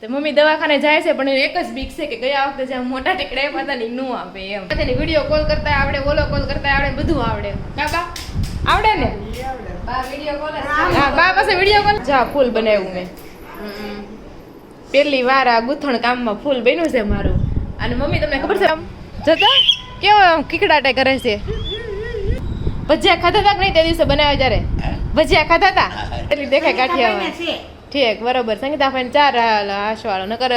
તો મમ્મી દવાખાને જાય છે પણ એક જ બીક છે કે ગયા વખતે જ્યાં મોટા ટીકડા આપ્યા ને નું આપે એમ. તેને વિડીયો કોલ કરતા આવડે, ઓલો કોલ કરતા આવડે, બધું આવડે. કાકા આવડે ને? બા વિડીયો કોલ. હા બા પાસે વિડીયો કોલ. જા ફૂલ બનાવ્યું મેં. પહેલી વાર આ ગૂંથણ કામમાં ફૂલ બન્યું છે મારું. અને મમ્મી તમને ખબર છે આમ જતા કેવો કીકડાટે કરે છે. ભજીયા ખાધા હતા કે નહીં તે દિવસે બનાવ્યા ત્યારે? ભજીયા ખાધા હતા એટલી દેખાય કાઠિયાવાડ. ઠીક બરોબર. સંગીતા ફાઈન 4 હાશવાળો નકર.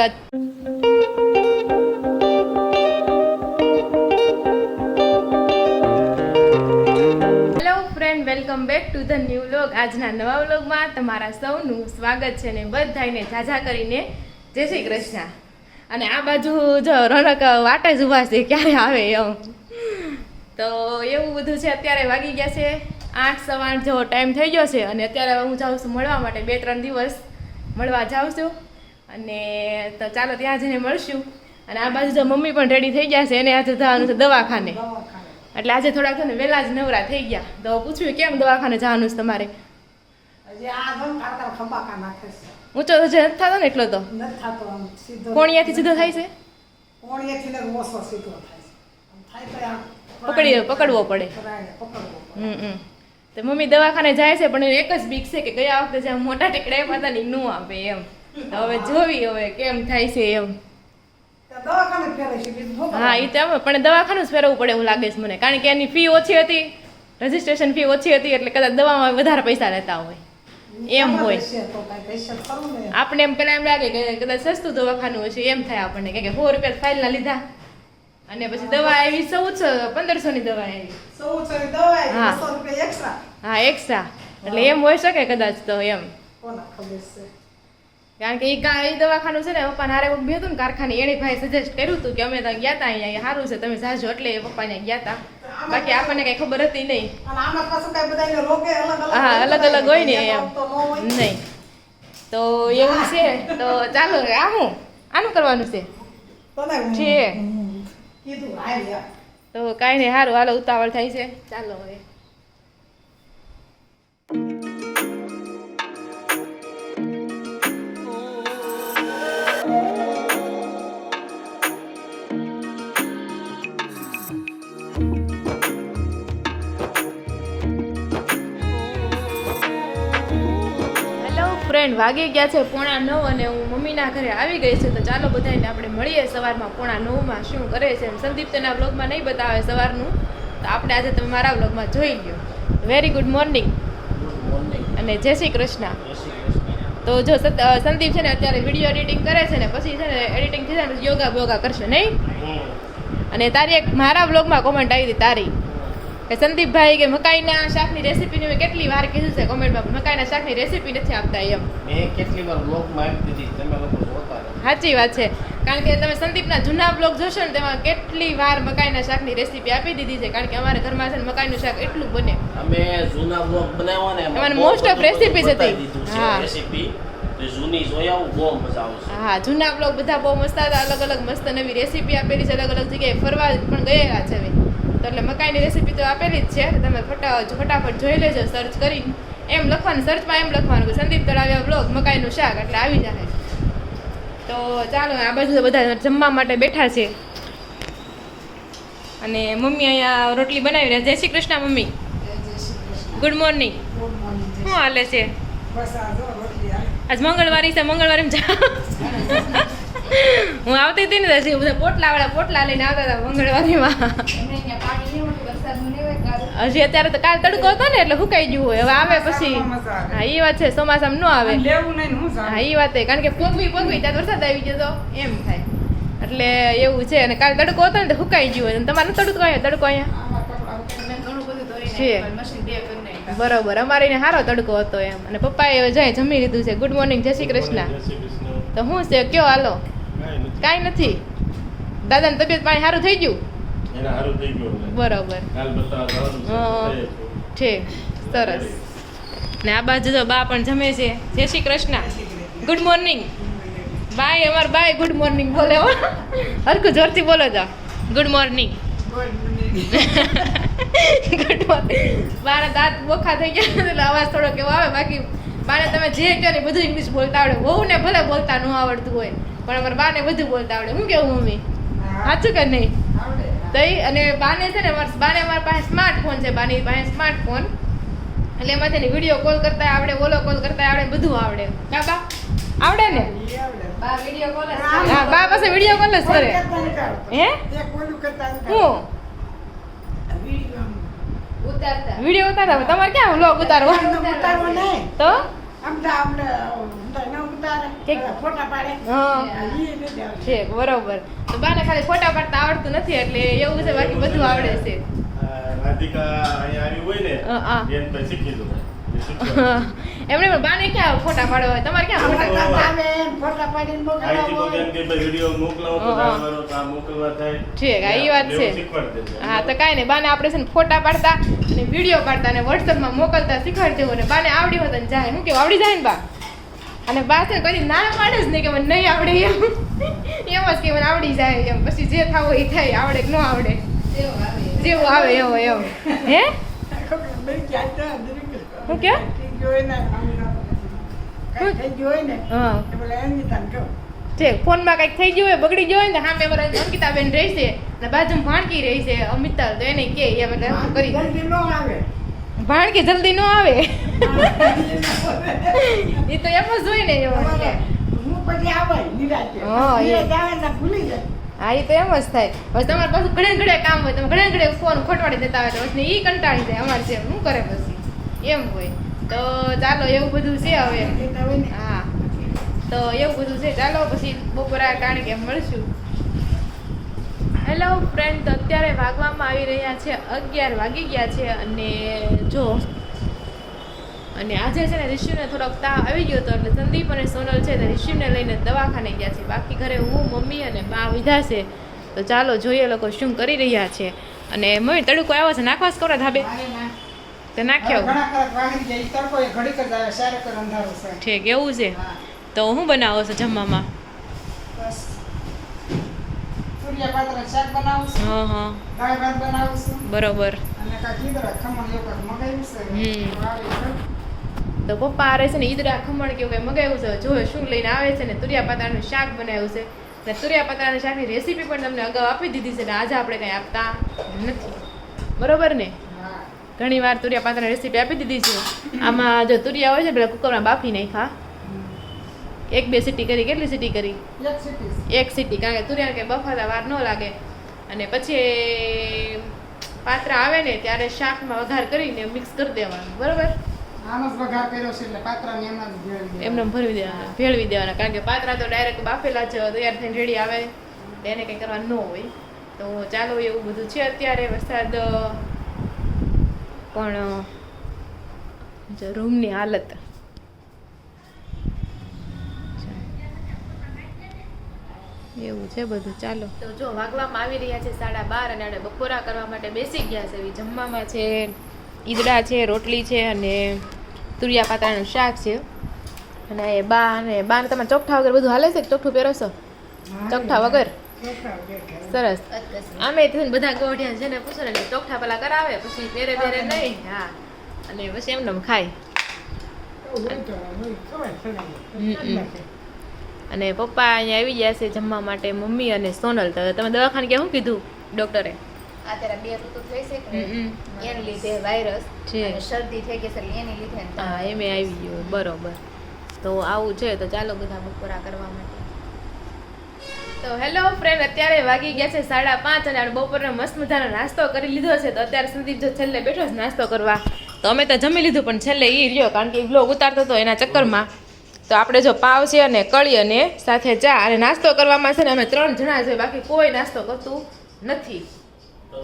Hello friend, welcome back to the new vlog. આજના નવા વ્લોગમાં તમારા સૌનું સ્વાગત છે ને બધાને ઝાઝા કરીને જય શ્રી કૃષ્ણ. અને આ બાજુ જો રોનક વાટે જ ઊભા છે ક્યારે આવે એમ. તો એવું બધું છે. અત્યારે વાગી ગયા છે 8 સવા 8 જેવો ટાઈમ થઈ ગયો છે. અને અત્યારે હું જાઉં છું મળવા માટે. 2-3 દિવસ મળવા જાઉં છું. અને તો ચાલો ત્યાં જઈને મળશું. અને આ બાજુ જો મમ્મી પણ રેડી થઈ ગયા છે. એને આજે જવાનું છે દવાખાને. એટલે આજે થોડાક છે ને વહેલા જ નવરા થઈ ગયા. તો પૂછ્યું કેમ દવાખાને જવાનું છે તમારે? ઊંચો તો જે નથી થતો ને એટલો તો કોણિયાથી સીધો થાય છે. પકડવો પડે. તો મમ્મી દવાખાને જાય છે પણ એક જ બીક છે કે ગયા વખતે જ્યાં મોટા ટીકડા આપ્યા હતા ને નું આપે એમ. તો હવે જોવી હવે કેમ થાય છે એમ. હા એ તો પણ દવાખાનું જ ફેરવવું પડે એવું લાગે છે મને. કારણ કે એની ફી ઓછી હતી, રજીસ્ટ્રેશન ફી ઓછી હતી, એટલે કદાચ દવામાં વધારે પૈસા લેતા હોય એમ હોય. આપણે એમ પેલા એમ લાગે કે કદાચ સસ્તું દવાખાનું હશે એમ થાય આપણને. કે 100 રૂપિયા ફાઇલ ના લીધા અને પછી દવા આવી 1500 ની દવા આવી. હા એક્સ્ટ્રા. એટલે એમ હોય શકે કદાચ તો એમ. કારણ કે એ દવાખાનું છે ને પપ્પાને હારે બે હતું ને કારખાને, એને ભાઈ સજેસ્ટ કર્યું હતું કે અમે ત્યાં ગયા હતા, અહીંયા સારું છે તમે જાજો, એટલે પપ્પાને ગયા હતા. બાકી આપણને કઈ ખબર હતી નહીં. હા અલગ અલગ હોય ને એમ નહીં. તો એવું છે. તો ચાલો આનું કરવાનું છે. તો કાંઈ નહીં, સારું હાલો ઉતાવળ થાય છે. ચાલો હવે ફ્રેન્ડ વાગી ગયા છે 8:45 અને હું મમ્મીના ઘરે આવી ગઈ છું. તો ચાલો બધાને આપણે મળીએ સવારમાં 8:45 શું કરે છે. સંદીપ તેના વ્લોગમાં નહીં બતાવે સવારનું, તો આપણે આજે તમે મારા વ્લોગમાં જોઈ લો. વેરી ગુડ મોર્નિંગ અને જય શ્રી કૃષ્ણ. તો જો સંદીપ છે ને અત્યારે વિડીયો એડિટિંગ કરે છે ને પછી છે ને એડિટિંગ થઈ જાય ને યોગા બોગા કરશે નહીં. અને તારી એક મારા વ્લોગમાં કોમેન્ટ આવી હતી તારી કે સંદીપભાઈ કે મકાઈના શાકની રેસીપીની મેં કેટલી વાર કીધું છે કોમેન્ટમાં, મકાઈના શાકની રેસીપી નથી આપતા એમ. મેં કેટલી વાર બ્લોગમાં આપી દીધી, તમે લોકો જોતા રહો. સાચી વાત છે. કારણ કે તમે સંદીપના જૂના બ્લોગ જોશો ને તેમાં કેટલી વાર મકાઈના શાકની રેસીપી આપી દીધી છે. કારણ કે અમારા ઘરમાં છે ને મકાઈનું શાક એટલું બને. અમે જૂના બ્લોગ બનાવ્યા ને એમાં મોસ્ટ ઓફ રેસીપી હતી. હા રેસીપી તો જૂની જોઈ આવું બહુ મજા આવશે. હા જૂના બ્લોગ બધા બહુ મસ્ત હતા. અલગ અલગ મસ્ત નવી રેસીપી આપેલી છે. અલગ અલગ જગ્યાએ ફરવા પણ ગયેલા છે. તો એટલે મકાઈની રેસીપી તો આપેલી જ છે. તમે ફટાફટ જોઈ લેજો સર્ચ કરીને. એમ લખવાનું, સર્ચમાં એમ લખવાનું કે સંદીપ તળાવિયા બ્લોગ મકાઈનું શાક એટલે આવી જાય. તો ચાલો આ બાજુ બધા જમવા માટે બેઠા છે. અને મમ્મી અહીંયા રોટલી બનાવી રહ્યા. જય Shri Krishna mummy. Good morning. શું હાલે છે? આજ મંગળવારી છે. મંગળવારી હું આવતી હતી ને બધા પોટલા લઈને આવતા હતા મંગળવારીમાં. હજી અત્યારે તો કાલ તડકો હતો ને એટલે સુકાઈ ગયું હોય. હવે આવે પછી. હા એ વાત છે, ચોમાસામાં ન આવે. હા એ વાત છે. કારણ કે પોગવી ત્યાં વરસાદ આવી ગયો તો એમ થાય. એટલે એવું છે. અને કાલ તડકો હતો ને તો સુકાઈ ગયું હોય. તમારે તડકો અહીંયા છે બરોબર. અમારે એને સારો તડકો હતો એમ. અને પપ્પાએ જાય જમી લીધું છે. ગુડ મોર્નિંગ, જય શ્રી કૃષ્ણ. તો શું છે કયો હાલો? કાંઈ નથી. દાદાની તબિયત પાણી સારું થઈ ગયું? બરોબર. ઠીક સરસ. ને આ બાજુ તો બા પણ જમે છે. જય શ્રી કૃષ્ણ. ગુડ મોર્નિંગ બાય. અમાર બાય ગુડ મોર્નિંગ બોલે હો. હરખું જોરથી બોલો જા. Good morning. Good morning. મારા દાંત બોખા થઈ ગયા એટલે અવાજ થોડો કેવો આવે. બાકી બાને તમે જે કહો ને બધું ઇંગ્લિશ બોલતા આવડે. વહુને ભલે બોલતા ન આવડતું હોય પણ અમારે બાને બધું બોલતા આવડે. હું કેવું મમ્મી સાચું કે નહીં? તઈ અને બાને છે ને અમારી પાસે સ્માર્ટફોન છે. બાની પાસે સ્માર્ટફોન એટલે એમાંથી વિડીયો કોલ કરતા આવડે, ઓલો કોલ કરતા આવડે, બધું આવડે. બા આવડે ને? બા વિડીયો કોલ હા, બા પાસે વિડીયો કોલ જ કરે. હે હું વિડીયો ઉતારતા તમારે ક્યાં વ્લોગ ઉતારવો તો છે બરોબર. તો બાને ખાલી ફોટા પાડતા આવડતું નથી એટલે એવું છે, બાકી બધું આવડે છે. રાધિકા અહીંયા આવી હોય ને એમ પછી શીખી લો. એમને પણ બાને ક્યાં ફોટા પાડવા હોય? તમારે ક્યાં ફોટા વિડીયો મોકલાવો તો જાણવાનો તો આ મોકલવા થાય. ઠીક, આ ઈ વાત છે. શીખવાડી દેજો. હા તો કાંઈ નહીં, બાને આપણે છે ને ફોટા પાડતા અને વિડીયો પાડતા અને વોટ્સઅપમાં મોકલતા શીખવાડી દેવું. અને બાને આવડી હોત ને જાય. હું કેવું આવડી જાય ને બા? અને બા છે ને કદી ના પાડે જ નહીં કે મને નહીં આવડે એમ જ કે મને આવડી જાય એમ. પછી જે થાવ એ થાય, આવડે કે ન આવડે જેવું આવે એવું એમ. હે શું કે? હા ઠીક, ફોનમાં કંઈક થઈ ગયું હોય, બગડી ગયું હોય ને સામે અમારા અંકિતાબેન રહી છે ને બાજુમાં ભાણકી રહી છે અમિતા, તો એને કે એમ એટલે શું કરી ભાણકી જલ્દી ન આવે એ તો એમ જ હોય ને એવું. હા એ તો એમ જ થાય. બસ તમારે પાછું ઘણે ઘણે કામ હોય, તમે ઘણે ઘણે ફોન ખોટવાડી દેતા હોય તો પછી એ કંટાળી જાય અમારે છે શું કરે પછી એમ હોય. તો ચાલો એવું બધું છે હવે. હા તો એવું બધું છે. ચાલો પછી બપોરા ટાણે કે મળશું. હેલો ફ્રેન્ડ, તો અત્યારે વાગવામાં આવી રહ્યા છે 11 વાગી ગયા છે. અને જો અને આજે છે ને રિશિવને થોડોક તાવ આવી ગયો હતો એટલે સંદીપ અને સોનલ છે તે રિશિવને લઈને દવાખાને ગયા છે. બાકી ઘરે હું, મમ્મી અને બા વિધા છે. તો ચાલો જોઈએ લોકો શું કરી રહ્યા છે. અને મમ્મી તડકો આવ્યો છે, નાખવાસ કરો ધાબે તો નાખ્યો. ઠીક એવું છે. તો હું બનાવો છો જમવામાં? હા હા બરોબર. તો પપ્પા રહે છે ને ઈદડા ખમણ કેવું કંઈ મગાવ્યું છે. જો શું લઈને આવે છે ને તુરિયા પાતાનું શાક બનાવ્યું છે. અને તુરિયા પાતાના શાકની રેસીપી પણ તમને અગાઉ આપી દીધી છે ને આજે આપણે કંઈ આપતા નથી, બરોબર ને? ઘણી વાર તુરિયા પાતાની રેસીપી આપી દીધી છે. આમાં જો તુરિયા હોય છે પેલા કુકરમાં બાફી નાખ્યા, 1-2 સીટી કરી. કેટલી સીટી કરી? 1 સીટી, કારણ કે તુરિયા કે બફાતા વાર ન લાગે. અને પછી પાત્રા આવે ને ત્યારે શાકમાં વઘાર કરીને મિક્સ કરી દેવાનું, બરોબર? એમને ભરવી દેવાના, ભેળવી દેવાના, કારણ કે પાત્રા તો ડાયરેક્ટ બાફેલા જ તૈયાર થઈને રેડી આવે એને કંઈ કરવાનું ન હોય. તો ચાલો એવું બધું છે. અત્યારે વરસાદ પણ રૂમની હાલત એવું છે બધું. ચાલો તો જો વાગવામાં આવી રહ્યા છે 12:30 અને આપણે બપોરા કરવા માટે બેસી ગયા છે. જમવામાં છે ઈદડા છે, રોટલી છે અને તુરિયા પાતાનું શાક છે. અને બાને તમે ચોકઠા વગર બધું હાલે છે કે ચોખ્ઠું પહેરો છો? ચોકઠા વગર સરસ. આમે બધા ગોઠિયા છે ને પૂછો ને ચોકઠા પેલા કરાવે પછી પહેરે નહીં. હા અને પછી એમને ખાય. અને પપ્પા અહીંયા આવી ગયા છે જમવા માટે, મમ્મી અને સોનલ. તો તમે દવાખાને ક્યાં શું કીધું ડોક્ટરે? અત્યારે 2 ઋતુ થઈ છે કે એને લીધે વાયરસ અને શરદી થઈ ગઈ છે એટલે એની લીધે. હા એમે આવી ગયું, બરોબર. તો આવું છે. તો ચાલો બધા બપોરા કરવા માટે. તો હેલો ફ્રેન્ડ, અત્યારે વાગી ગયા છે 5:30 અને બપોરનો મસ્ત મજાનો નાસ્તો કરી લીધો છે. તો અત્યારે સંદીપ જો છેલ્લે બેઠો છે નાસ્તો કરવા. તો અમે તો જમી લીધું પણ છેલ્લે એ રહ્યો, કારણ કે એ બ્લોગ ઉતારતો હતો એના ચક્કરમાં. તો આપણે જો પાવ છે અને કળી અને સાથે ચા અને નાસ્તો કરવામાં છે ને અમે 3 જણા છે, બાકી કોઈ નાસ્તો કરતું નથી.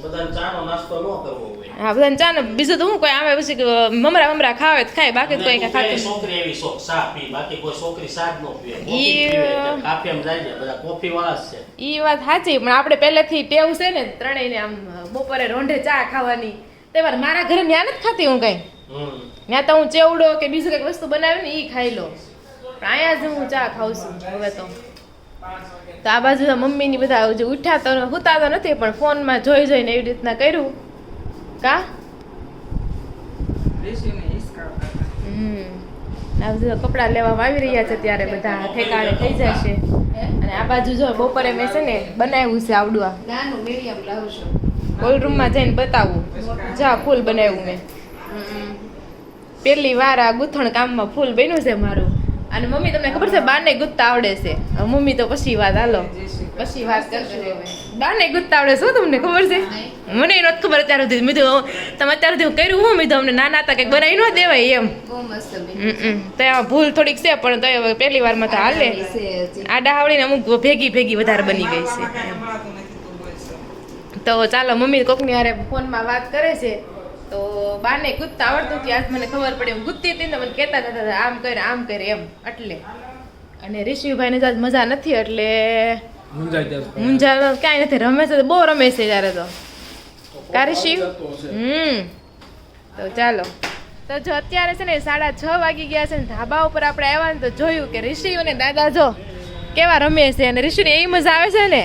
બધાને ચાનો નાસ્તો ન કરવો હોય. હા બધાને ચા ને બીજું તો હું કોઈ આવે પછી મમરા ખાવે તો ખાય, બાકી કોઈ કઈ ખાતું છોકરી એવી ચા પી, બાકી કોઈ છોકરી ચા જ ન પીવે. કાફીમાં જાય ને બધા કોફી વાળા જ છે. ઈ વાત સાચી, પણ આપણે પહેલેથી ટેવ છે ને ત્રણેયને આમ બપોરે રોંઢે ચા ખાવાની. તેવાર મારા ઘરે ન્યા નથી ખાતી હું કઈ. ત્યાં તો હું ચેવડો કે બીજું કઈક વસ્તુ બનાવી ને ઈ ખાઈ લો, પણ અહીંયા જ હું ચા ખાઉં છું હવે તો. તો આ બાજુ મમ્મીની બધા જે ઉઠ્યા તો હુતા તો નથી, પણ ફોનમાં જોઈને એવી રીતના કર્યું કા. આ બધું કપડાં લેવામાં આવી રહ્યા છે ત્યારે બધા ઠેકાણે થઈ જશે. અને આ બાજુ જો બપોરે મેં છે ને બનાવ્યું છે આવડું આ નાનું મીડિયમ લાવશું. હોલ રૂમમાં જઈને બતાવું. જા ફૂલ બનાવ્યું મેં પહેલી વાર આ ગૂંથણ કામમાં ફૂલ બન્યું છે મારું. અને મમ્મી તમને ખબર છે બાને ગુથતા આવડે છે. હવે મમ્મી તો પછી વાત હાલો પછી વાત કરશું. હવે બાને ગુથતા આવડે શું તમને ખબર છે? મને નહોતી ખબર અત્યાર સુધી. મેં તો તમે અત્યાર સુધી કર્યું હું મેં તો અમને નાના હતા કંઈક બનાવી ન દેવાય એમ. બહુ મસ્ત બન્યું. તો એમાં ભૂલ થોડીક છે પણ તો હવે પહેલી વારમાં તો હાલે. છે હજી. આડા આવડીને અમુક ભેગી વધારે બની ગઈ છે. તો ચાલો મમ્મી કોકની હારે ફોનમાં વાત કરે છે. તો બાને ગુથતા આવડતું હતું. આજ મને ખબર પડી. હું ગુથતી હતી ને મને કહેતા હતા આમ કરે એમ એટલે. અને ઋષિભાઈને તો આજ મજા નથી એટલે મુંજા ક્યાંય નથી. રમે છે તો બહુ રમે છે ત્યારે તો કા ઋષિ. તો ચાલો તો જો અત્યારે છે ને 6:30 વાગી ગયા છે ને ધાબા ઉપર આપણે આવ્યા ને તો જોયું કે ઋષિ અને દાદા જો કેવા રમે છે. અને ઋષિને એવી મજા આવે છે ને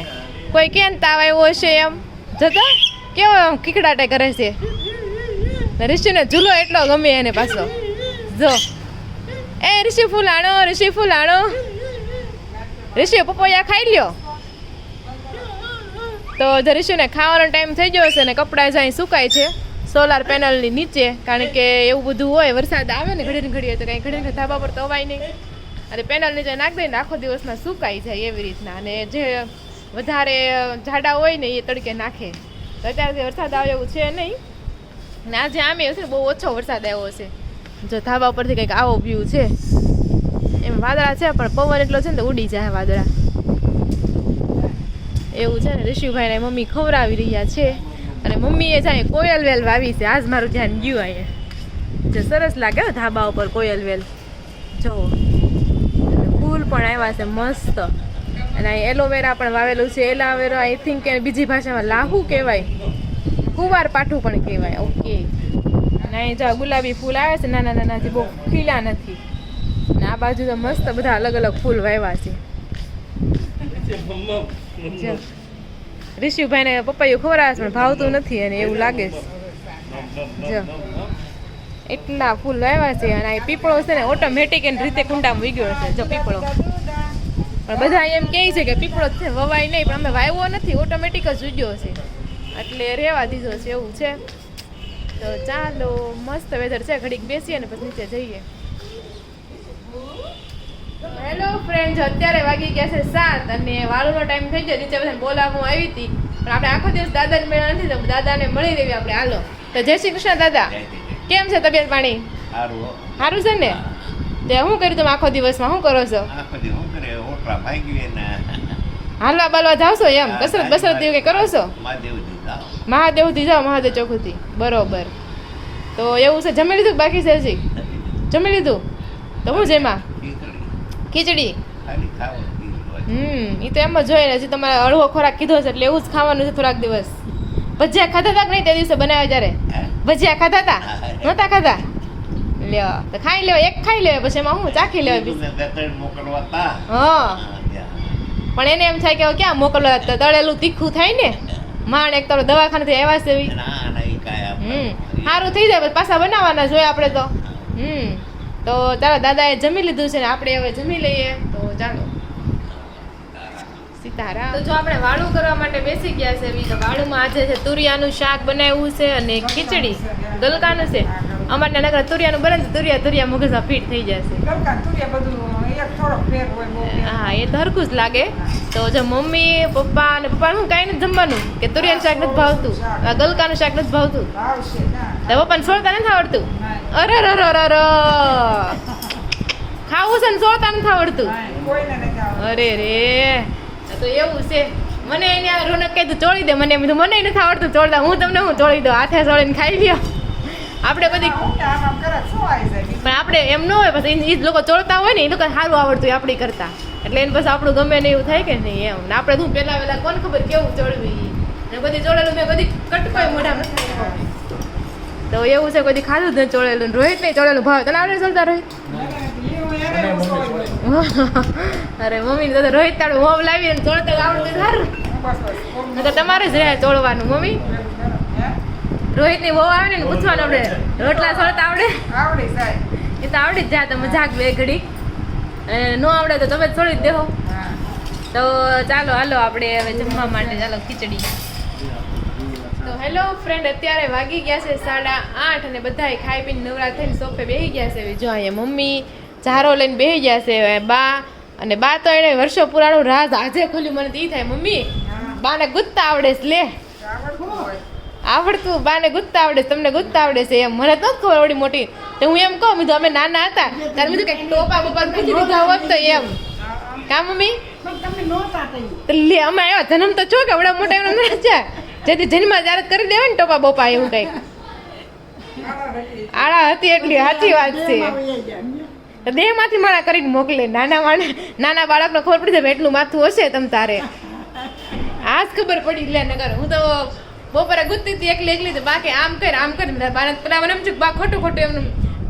કોઈ કેમ તાવ આવ્યો હશે એમ જતો કેવો કીકડાટે કરે છે. ઋષિને ઝૂલો એટલો ગમે એને પાછો. જો એ ઋષિ ફૂલ આણો ઋષિ પપૈયા ખાઈ લ્યો. તો જો ઋષિને ખાવાનો ટાઈમ થઈ ગયો છે ને કપડાં જાય સુકાય છે સોલાર પેનલની નીચે. કારણ કે એવું બધું હોય વરસાદ આવે ને ઘડીને ઘડીએ તો કંઈ ઘડીને ધાબા પર તો અવાય નહીં. અને પેનલ નીચે નાખી દઈને આખો દિવસમાં સુકાઈ જાય એવી રીતના. અને જે વધારે જાડા હોય ને એ તડકે નાખે. તો અત્યારે વરસાદ આવે એવું છે નહીં. અને આજે આમે છે ને બહુ ઓછો વરસાદ આવ્યો છે. જો ધાબા પરથી કંઈક આવો વ્યૂ છે. એમ વાદળા છે પણ પવન એટલો છે ને તો ઉડી જાય વાદળા એવું છે. ને ઋષિભાઈને મમ્મી ખવડાવી રહ્યા છે. અને મમ્મીએ જાય કોયલ વેલ વાવી છે. આજ મારું ધ્યાન ગયું અહીંયા. જે સરસ લાગે ધાબા ઉપર કોયલ વેલ જો. ફૂલ પણ આવ્યા છે મસ્ત. અને અહીં એલોવેરા પણ વાવેલું છે. એલોવેરા આઈ થિંક કે બીજી ભાષામાં લાહુ કહેવાય. કુવાર પાઠું પણ કહેવાય. ઓકે. અને અહીં જો ગુલાબી ફૂલ આવે છે નાના નાના જે બહુ ખીલા નથી. અને આ બાજુ તો મસ્ત બધા અલગ અલગ ફૂલ વાવ્યા છે. ઋષિભાઈને પપૈયું ખવડાવે છે પણ ભાવતું નથી અને એવું લાગે છે. જો એટલા ફૂલ વાવ્યા છે. અને આ પીપળો છે ને ઓટોમેટિક એની રીતે કુંડામાં ઉગ્યો છે. જો પીપળો પણ બધા એમ કહે છે કે પીપળો છે વવાય નહીં પણ અમે વાવ્યો નથી ઓટોમેટિક જ ઉગ્યો છે એટલે રહેવા દીધો છે એવું છે. તો ચાલો મસ્ત વેધર છે. ઘડીક બેસીએ ને પછી નીચે જઈએ. હેલો ફ્રેન્ડ, અત્યારે વાગી ગયા છે 7 અને વાળુનો ટાઈમ થઈ ગયો. નીચે બધાને બોલાવવા આવી હતી પણ આપણે આખો દિવસ દાદાને મળ્યા નથી તો દાદાને મળી લેવી આપણે. હાલો તો જય શ્રી કૃષ્ણ દાદા. કેમ છે તબિયત પાણી? સારું છે ને? તે શું કર્યું તમે આખો દિવસમાં? શું કરો છો? હાલવા બાલવા જાવ છો એમ? કસરત એવું કઈ કરો છો? મહાદેવથી જાઓ, મહાદેવ ચોકથી. બરોબર. તો એવું છે. જમી લીધું બાકી છે હજી? જમી લીધું? તો હું જેમાં ખીચડી. એ તો એમ જ હોય ને. હજી તમારે હળવો ખોરાક કીધો છે એટલે એવું જ ખાવાનું છે થોડાક દિવસ. ભજીયા ખાધા હતા કે નહીં તે દિવસે બનાવ્યા ત્યારે? ભજીયા ખાધા હતા? નહોતા ખાધા? લ્યો તો ખાઈ લેવા. એક ખાઈ લેવા પછી એમાં હું ચાખી લેવા. હા પણ એને એમ થાય કે ક્યાં મોકલવા તળેલું તીખું થાય ને. માંડ એક તો દવાખાનેથી આવ્યા છે એવી. સારું થઈ જાય પાછા બનાવવાના જોઈએ આપણે તો. તો ચાલો દાદાએ જમી લીધું છે ને આપણે હવે જમી લઈએ. તો ચાલો સીતારામ. તો જો આપણે વાળું કરવા માટે બેસી ગયા છે. તો વાળુમાં આજે છે તુરિયાનું શાક બનાવ્યું છે અને ખીચડી ગલકાનું છે. અમારે નગર તુરિયાનું બને તો તુરિયા મગજમાં ફીટ થઈ જશે. હા એ ધરખું જ લાગે. તો જો મમ્મી પપ્પા અને પપ્પા શું કાંઈ નથી જમવાનું કે તુરિયાનું શાક નથી ભાવતું, ગલકાનું શાક નથી ભાવતું. તો પપ્પાને છોડતા નથી આવડતું? અરે ખાવું છે ને છોડતા નથી આવડતું? અરે રે તો એવું છે. મને એને રોનક કીધું ચોળી દે. મને મને નથી આવડતું ચોળતા. હું તમને હું ચોળી દઉં. હાથે ચોળીને ખાઈ લ્યો. આપણે બધી પણ આપણે એમ ન હોય પછી એ લોકો ચોળતા હોય ને એ લોકો સારું આવડતું હોય આપણી કરતા. એટલે એને પછી આપણું ગમે ને એવું થાય કે નહીં એમ. ને આપણે શું પહેલા વહેલા કોને ખબર કેવું ચોળવી ને બધી ચોળેલું મેં બધી કટકોય મોઢામાં. તો એવું છે બધી ખાધું જ ચોળેલું. રોહિત નહીં ચોળેલું ભાવે. તને આવડે ચોળતા રોહિત? અરે મમ્મી તો રોહિત તારું હોમ લાવી ને ચોળતા આવડતું સારું. તો તમારે જ રહે ચોળવાનું. મમ્મી રોહિત ની બહુ આવે ને પૂછવાનું આપણે રોટલા છોડતા આવડે? એ તો આવડી જ જા તો મજાક બે ઘડી નો આવડે તો તમે છોડી જ દેહો. તો ચાલો હાલો આપણે હવે જમવા માટે ચાલો ખીચડી. તો હેલો ફ્રેન્ડ, અત્યારે વાગી ગયા છે 8:30 અને બધાય ખાઈ પીને નવરા થઈને સોફે બેસી ગયા છે. જો અહીંયા મમ્મી ઝારો લઈને બેસી ગયા છે. બા અને બા તો એને વર્ષો પુરાણું રાજ આજે ખોલ્યું. મને તો ઈ થાય મમ્મી બાને ગુત્તા આવડે છે. લે આવડતું બાને ગુત્તા આવડે છે, તમને ગુત્તા આવડે છે એમ. મને તો નથી ખબર આવડી મોટી. તો હું એમ કહું મેં અમે નાના હતા ત્યારે મેં કઈક ટોપા બોપા પૂછી દીધા હોત તો એમ. કા મમ્મી લે અમે આવ્યા જન્મ તો છો કે આવડા મોટા એમ છે જેથી જન્મ ત્યારે કરી દેવાય ને ટોપા બોપા એવું કઈક આળા હતી એટલી સાચી વાત છે. દેહ માંથી માણા કરીને મોકલે. નાના બાળકને ખબર પડી જાય એટલું માથું હશે તમ તારે. આજ ખબર પડી. લે નગર હું તો બપોરે ગુજતી હતી એકલી તો બાકી આમ કરી બાને પેલા મને એમ છું બા ખોટું એમનું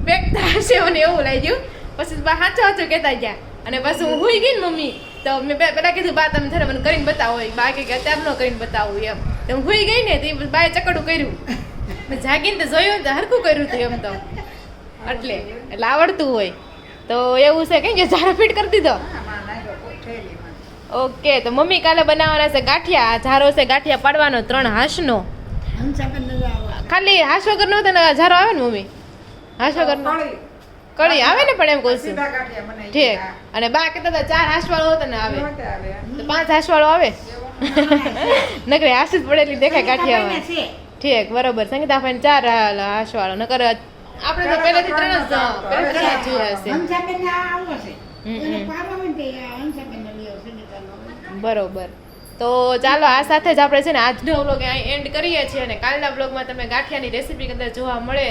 બેગતા હશે મને એવું લાગ્યું. પછી બા સાચો કહેતા ગયા અને પછી હું હુઈ ગઈ ને મમ્મી તો મેં પેલા કીધું બા તમે જરા મને કરીને બતાવો. બા કે અત્યારે ન કરીને બતાવું એમ. તો હું હુઈ ગઈ ને તો બાએ ચકડું કર્યું. મેં જાગીને તો જોયું તો હરખું કર્યું હતું એમ તો. એટલે આવડતું હોય તો એવું છે કે ઝારો ફિટ કરી દીધો. ઓકે તો મમ્મી કાલે બનાવવાના છે ગાંઠિયા. ઝારો છે ગાંઠિયા પાડવાનો 3 હાંસનો. ખાલી હાંસ વગર નો ઝારો આવે ને મમ્મી? હાંસ વગર કળી આવે ને પણ એમ કહું છું. ઠીક. અને બા કહેતા હતા 4 હાંસ વાળો હોતો ને આવે તો 5 હાંસ વાળો આવે. નકરે હાંસ જ પડેલી દેખાય ગાંઠિયામાં. ઠીક બરોબર. સંગીતાભાઈ 4 હાંસ વાળો નકર આપણે તો પહેલેથી 3 જ જોયા છે. બરોબર. તો ચાલો આ સાથે જ આપણે છે ને આજનો વ્લોગ અહીં એન્ડ કરીએ છીએ. અને કાલના વ્લોગમાં તમને ગાંઠિયાની રેસીપી કદાચ જોવા મળે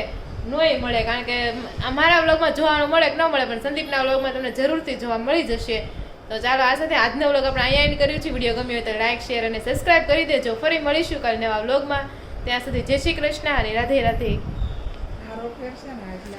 નોય મળે, કારણ કે અમારા વ્લોગમાં જોવાનું મળે કે ન મળે પણ સંદીપના વ્લોગમાં તમને જરૂરથી જોવા મળી જશે. તો ચાલો આ સાથે આજનો વ્લોગ આપણે અહીંયા એન્ડ કર્યું છે. વિડીયો ગમ્યો હોય તો લાઈક શેર અને સબસ્ક્રાઈબ કરી દેજો. ફરી મળીશું કાલે નવા વ્લોગમાં. ત્યાં સુધી જય શ્રી કૃષ્ણ અને રાધે રાધે. આરોગ્ય છે ને એટલે